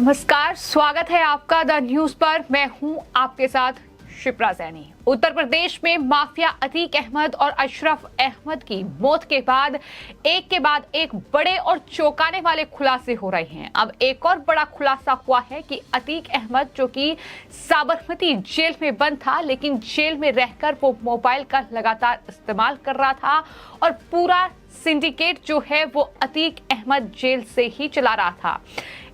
नमस्कार, स्वागत है आपका द न्यूज पर। मैं हूं आपके साथ शिप्रा सैनी। उत्तर प्रदेश में माफिया अतीक अहमद और अशरफ अहमद की मौत के बाद एक बड़े और चौंकाने वाले खुलासे हो रहे हैं। अब एक और बड़ा खुलासा हुआ है कि अतीक अहमद, जो कि साबरमती जेल में बंद था, लेकिन जेल में रहकर वो मोबाइल का लगातार इस्तेमाल कर रहा था और पूरा सिंडिकेट जो है वो अतीक अहमद जेल से ही चला रहा था।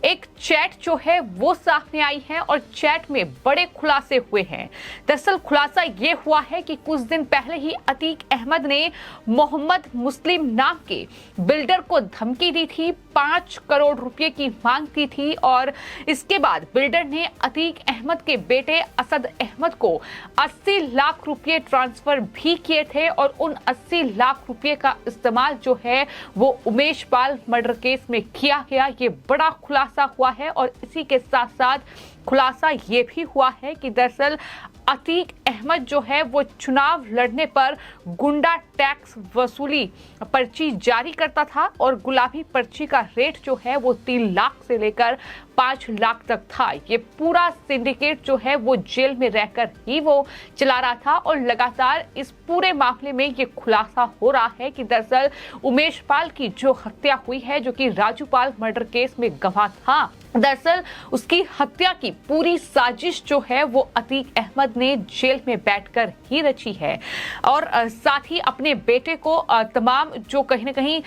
एक चैट जो है वो सामने आई है और चैट में बड़े खुलासे हुए हैं। दरअसल खुलासा ये हुआ है कि कुछ दिन पहले ही अतीक अहमद ने मोहम्मद मुस्लिम नाम के बिल्डर को धमकी दी थी, 5 करोड़ रुपए की मांग की थी और इसके बाद बिल्डर ने अतीक अहमद के बेटे असद अहमद को 80 लाख रुपए ट्रांसफर भी किए थे और उन 80 लाख रुपए का इस्तेमाल जो है वो उमेश पाल मर्डर केस में किया गया। ये बड़ा खुलासा हुआ है और इसी के साथ साथ खुलासा ये भी हुआ है कि दरअसल अतीक अहमद जो है वो चुनाव लड़ने पर गुंडा टैक्स वसूली पर्ची जारी करता था और गुलाबी पर्ची का रेट जो है वो 3 लाख से लेकर 5 लाख तक था। ये पूरा सिंडिकेट जो है वो जेल में रहकर ही वो चला रहा था और लगातार इस पूरे मामले में ये खुलासा हो रहा है कि दरअसल उमेश पाल की जो हत्या हुई है, जो कि राजू पाल मर्डर केस में गवाह था, दरअसल उसकी हत्या की पूरी साजिश जो है वो अतीक अहमद ने जेल में बैठकर ही रची है और साथ ही अपने बेटे को तमाम जो कहीं ना कहीं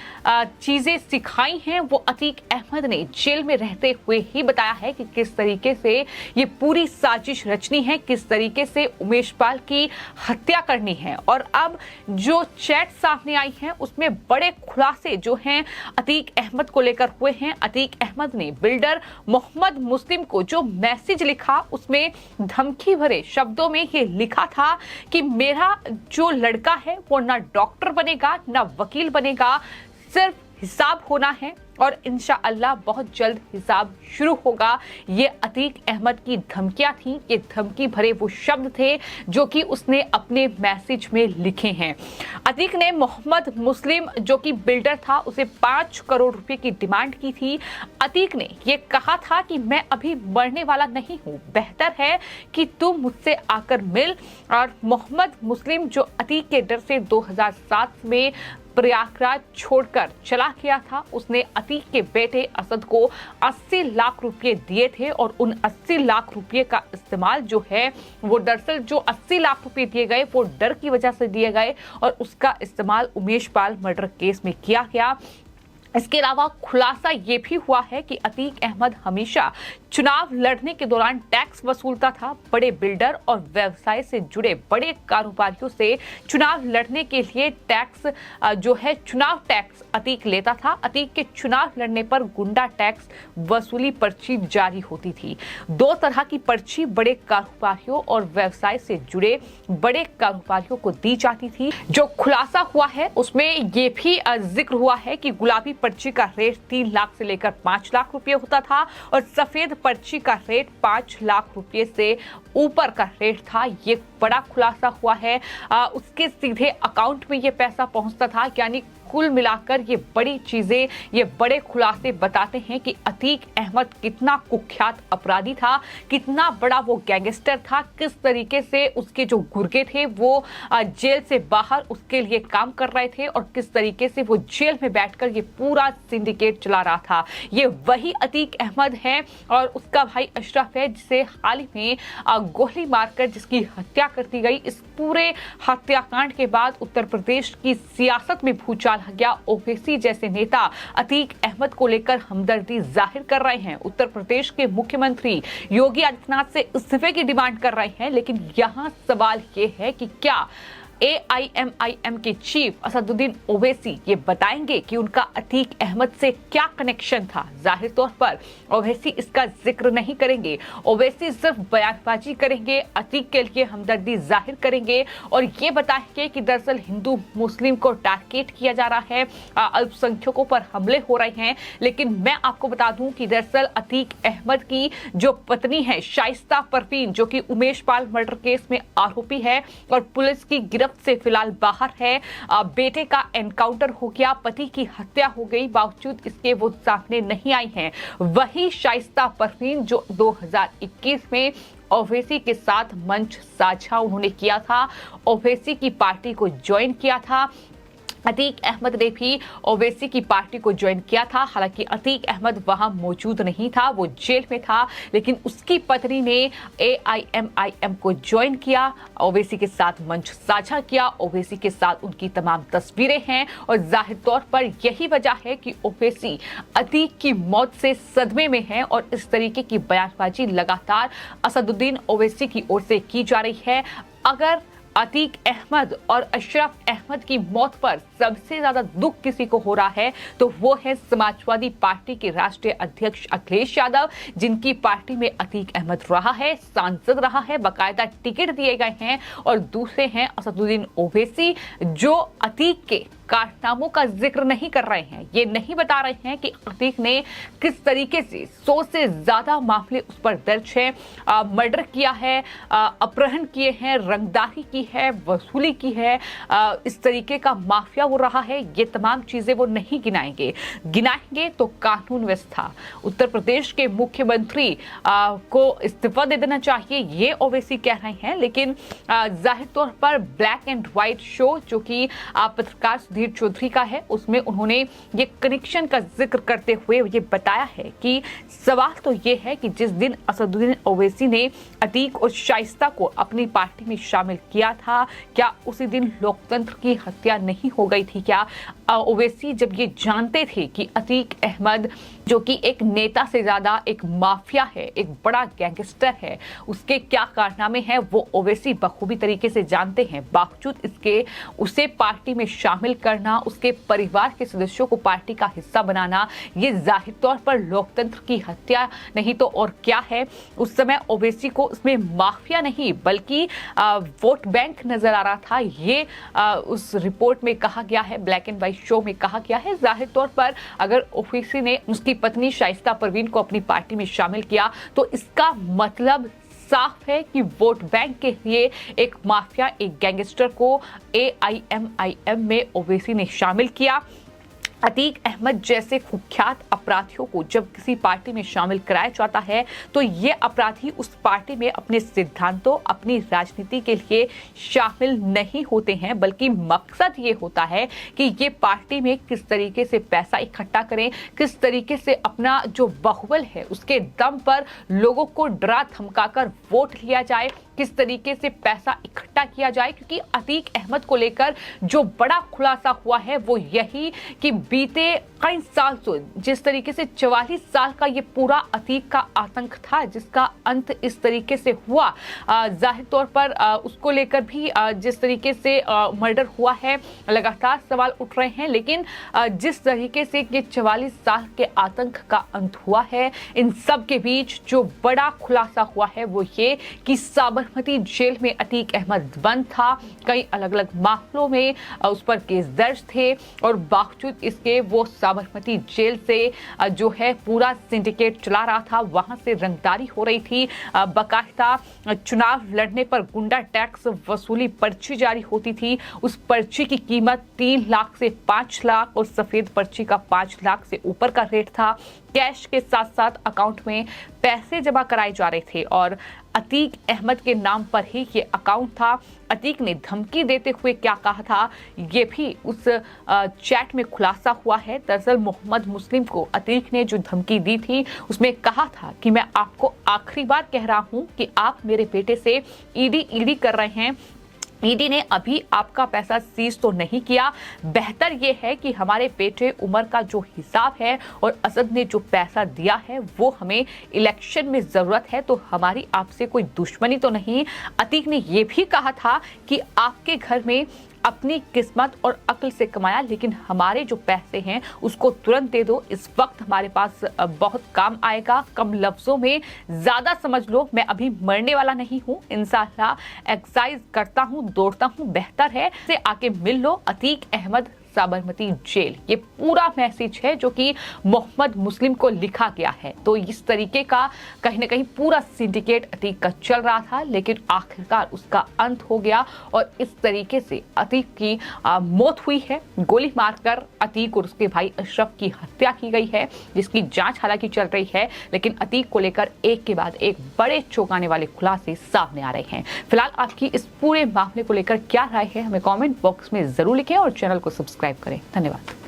चीजें सिखाई हैं वो अतीक अहमद ने जेल में रहते हुए ही बताया है कि किस तरीके से ये पूरी साजिश रचनी है, किस तरीके से उमेश पाल की हत्या करनी है। और अब जो चैट सामने आई है उसमें बड़े खुलासे जो हैं अतीक अहमद को लेकर हुए हैं। अतीक अहमद ने बिल्डर मोहम्मद मुस्लिम को जो मैसेज लिखा उसमें धमकी भरे शब्दों में ये लिखा था कि मेरा जो लड़का है वो ना डॉक्टर बनेगा ना वकील बनेगा, सिर्फ हिसाब होना है और इंशाअल्लाह बहुत जल्द हिसाब शुरू होगा। ये अतीक अहमद की धमकियां थी, ये धमकी भरे वो शब्द थे जो कि उसने अपने मैसेज में लिखे हैं। अतीक ने मोहम्मद मुस्लिम जो कि बिल्डर था उसे 5 करोड़ रुपए की डिमांड की थी। अतीक ने ये कहा था कि मैं अभी मरने वाला नहीं हूँ, बेहतर है कि तुम मुझसे आकर मिल। और मोहम्मद मुस्लिम जो अतीक के डर से 2007 में प्रयागराज छोड़कर चला गया था, उसने अतीक के बेटे असद को 80 लाख रुपए दिए थे और उन 80 लाख रुपए का इस्तेमाल जो है वो दरअसल जो 80 लाख रुपए दिए गए वो डर की वजह से दिए गए और उसका इस्तेमाल उमेश पाल मर्डर केस में किया गया। इसके अलावा खुलासा ये भी हुआ है कि अतीक अहमद हमेशा चुनाव लड़ने के दौरान टैक्स वसूलता था। बड़े बिल्डर और व्यवसाय से जुड़े बड़े कारोबारियों से चुनाव लड़ने के लिए टैक्स जो है चुनाव टैक्स अतीक लेता था। अतीक के चुनाव लड़ने पर गुंडा टैक्स वसूली पर्ची जारी होती थी। 2 तरह की पर्ची बड़े कारोबारियों और व्यवसाय से जुड़े बड़े कारोबारियों को दी जाती थी। जो खुलासा हुआ है उसमें ये भी जिक्र हुआ है कि गुलाबी पर्ची का रेट 3 लाख से लेकर 5 लाख रुपए होता था और सफेद पर्ची का रेट 5 लाख रुपए से ऊपर का रेट था। ये बड़ा खुलासा हुआ है। उसके सीधे अकाउंट में ये पैसा पहुंचता था। यानी कुल मिलाकर ये बड़ी चीजें, ये बड़े खुलासे बताते हैं कि अतीक अहमद कितना कुख्यात अपराधी था, कितना बड़ा वो गैंगस्टर था, किस तरीके से उसके जो गुर्गे थे वो जेल से बाहर उसके लिए काम कर रहे थे और किस तरीके से वो जेल में बैठकर ये पूरा सिंडिकेट चला रहा था। ये वही अतीक अहमद है और उसका भाई अशरफ है जिसे हाल ही में गोली मारकर जिसकी हत्या कर दी गई। इस पूरे हत्याकांड के बाद उत्तर प्रदेश की सियासत में भूचाल आ गया। ओवैसी जैसे नेता अतीक अहमद को लेकर हमदर्दी जाहिर कर रहे हैं। उत्तर प्रदेश के मुख्यमंत्री योगी आदित्यनाथ से इस्तीफे की डिमांड कर रहे हैं। लेकिन यहाँ सवाल ये है कि क्या AIMIM के चीफ असदुद्दीन ओवैसी ये बताएंगे कि उनका अतीक अहमद से क्या कनेक्शन था। जाहिर तौर पर ओवैसी इसका जिक्र नहीं करेंगे। ओवैसी सिर्फ बयानबाजी करेंगे, अतीक के लिए हमदर्दी जाहिर करेंगे और ये बताएंगे कि दरअसल हिंदू मुस्लिम को टारगेट किया जा रहा है, अल्पसंख्यकों पर हमले हो रहे हैं। लेकिन मैं आपको बता दूं कि दरअसल अतीक अहमद की जो पत्नी है शाइस्ता परवीन, जो कि उमेश पाल मर्डर केस में आरोपी है और पुलिस की गिरफ्त गिरफ्त से फिलहाल बाहर है। बेटे का एनकाउंटर हो गया, पति की हत्या हो गई, बावजूद इसके वो सामने नहीं आई हैं। वही शाइस्ता परवीन जो 2021 में ओवैसी के साथ मंच साझा उन्होंने किया था, ओवैसी की पार्टी को ज्वाइन किया था। अतीक अहमद ने भी ओवैसी की पार्टी को ज्वाइन किया था। हालांकि अतीक अहमद वहां मौजूद नहीं था, वो जेल में था, लेकिन उसकी पत्नी ने AIMIM को ज्वाइन किया, ओवैसी के साथ मंच साझा किया। ओवैसी के साथ उनकी तमाम तस्वीरें हैं और जाहिर तौर पर यही वजह है कि ओवैसी अतीक की मौत से सदमे में है और इस तरीके की बयानबाजी लगातार असदुद्दीन ओवैसी की ओर से की जा रही है। अगर अतीक अहमद और अशरफ अहमद की मौत पर सबसे ज्यादा दुख किसी को हो रहा है तो वो है समाजवादी पार्टी के राष्ट्रीय अध्यक्ष अखिलेश यादव, जिनकी पार्टी में अतीक अहमद रहा है, सांसद रहा है, बाकायदा टिकट दिए गए हैं। और दूसरे हैं असदुद्दीन ओवैसी, जो अतीक के कारनामों का जिक्र नहीं कर रहे हैं। ये नहीं बता रहे हैं कि अतीक ने किस तरीके से 100 से ज्यादा मामले उस पर दर्ज है, मर्डर किया है, अपहरण किए हैं, रंगदारी की है, वसूली की है, इस तरीके का माफिया वो रहा है। ये तमाम चीजें वो नहीं गिनाएंगे तो कानून व्यवस्था, उत्तर प्रदेश के मुख्यमंत्री को इस्तीफा दे देना चाहिए, ये ओवैसी कह रहे हैं। लेकिन जाहिर तौर पर ब्लैक एंड व्हाइट शो जो कि पत्रकार सुधीर चौधरी का है, उसमें उन्होंने ये कनेक्शन का जिक्र करते हुए ये बताया है कि सवाल तो ये है कि जिस दिन असदुद्दीन ओवैसी ने अतीक और शाइस्ता को अपनी पार्टी में शामिल किया था, क्या उसी दिन लोकतंत्र की हत्या नहीं हो गई थी? क्या ओवैसी जब ये जानते थे कि अतीक अहमद जो कि एक नेता से ज्यादा एक माफिया है, एक बड़ा गैंगस्टर है, उसके क्या कारनामे हैं वो ओवैसी बखूबी तरीके से जानते हैं, बावजूद इसके उसे पार्टी में शामिल करना, उसके परिवार के सदस्यों को पार्टी का हिस्सा बनाना, ये जाहिर तौर पर लोकतंत्र की हत्या नहीं तो और क्या है। उस समय ओवैसी को उसमें माफिया नहीं बल्कि वोट बैंक नजर आ रहा था, ये उस रिपोर्ट में कहा गया है, ब्लैक एंड व्हाइट शो में कहा गया है। जाहिर तौर पर अगर ओवैसी ने उसकी पत्नी शाइस्ता परवीन को अपनी पार्टी में शामिल किया तो इसका मतलब साफ है कि वोट बैंक के लिए एक माफिया, एक गैंगस्टर को AIMIM में ओवैसी ने शामिल किया। अतीक अहमद जैसे कुख्यात अपराधियों को जब किसी पार्टी में शामिल कराया जाता है तो ये अपराधी उस पार्टी में अपने सिद्धांतों, अपनी राजनीति के लिए शामिल नहीं होते हैं, बल्कि मकसद ये होता है कि ये पार्टी में किस तरीके से पैसा इकट्ठा करें, किस तरीके से अपना जो बाहुबल है उसके दम पर लोगों को डरा धमकाकर वोट लिया जाए, किस तरीके से पैसा इकट्ठा किया जाए। क्योंकि अतीक अहमद को लेकर जो बड़ा खुलासा हुआ है वो यही कि बीते कई साल से जिस तरीके से 44 साल का ये पूरा अतीक का आतंक था, जिसका अंत इस तरीके से हुआ, जाहिर तौर पर उसको लेकर भी जिस तरीके से मर्डर हुआ है, लगातार सवाल उठ रहे हैं। लेकिन जिस तरीके से ये 44 साल के आतंक का अंत हुआ है, इन सब के बीच जो बड़ा खुलासा हुआ है वो ये कि साबरमती जेल में अतीक अहमद बंद था, कई अलग अलग मामलों में उस पर केस दर्ज थे और बावजूद इसके वो साबरमती जेल से जो है पूरा सिंडिकेट चला रहा था, वहां से रंगदारी हो रही थी, बाकायदा चुनाव लड़ने पर गुंडा टैक्स वसूली पर्ची जारी होती थी, उस पर्ची की कीमत 3 लाख से 5 लाख और सफेद पर्ची का 5 लाख से ऊपर का रेट था। कैश के साथ साथ अकाउंट में पैसे जमा कराए जा रहे थे और अतीक अहमद के नाम पर ही ये अकाउंट था। अतीक ने धमकी देते हुए क्या कहा था ये भी उस चैट में खुलासा हुआ है। दरअसल मोहम्मद मुस्लिम को अतीक ने जो धमकी दी थी उसमें कहा था कि मैं आपको आखिरी बार कह रहा हूं कि आप मेरे बेटे से ईडी कर रहे हैं, ईडी ने अभी आपका पैसा सीज तो नहीं किया, बेहतर ये है कि हमारे बेटे उमर का जो हिसाब है और असद ने जो पैसा दिया है वो हमें इलेक्शन में जरूरत है, तो हमारी आपसे कोई दुश्मनी तो नहीं। अतीक ने ये भी कहा था कि आपके घर में अपनी किस्मत और अक्ल से कमाया, लेकिन हमारे जो पैसे हैं उसको तुरंत दे दो, इस वक्त हमारे पास बहुत काम आएगा। कम लफ्जों में ज्यादा समझ लो, मैं अभी मरने वाला नहीं हूँ, इंशाल्लाह एक्सरसाइज करता हूँ, दौड़ता हूँ, बेहतर है से आके मिल लो। अतीक अहमद साबरमती जेल। ये पूरा मैसेज है जो कि मोहम्मद मुस्लिम को लिखा गया है। तो इस तरीके का कहीं ना कहीं पूरा सिंडिकेट अतीक का चल रहा था, लेकिन आखिरकार उसका अंत हो गया और इस तरीके से अतीक की मौत हुई है। गोली मारकर अतीक और उसके भाई अशरफ की हत्या की गई है, जिसकी जांच हालांकि चल रही है, लेकिन अतीक को लेकर एक के बाद एक बड़े चौंकाने वाले खुलासे सामने आ रहे हैं। फिलहाल आपकी इस पूरे मामले को लेकर क्या राय है, हमें कमेंट बॉक्स में जरूर लिखें और चैनल को सब्सक्राइब करें। धन्यवाद।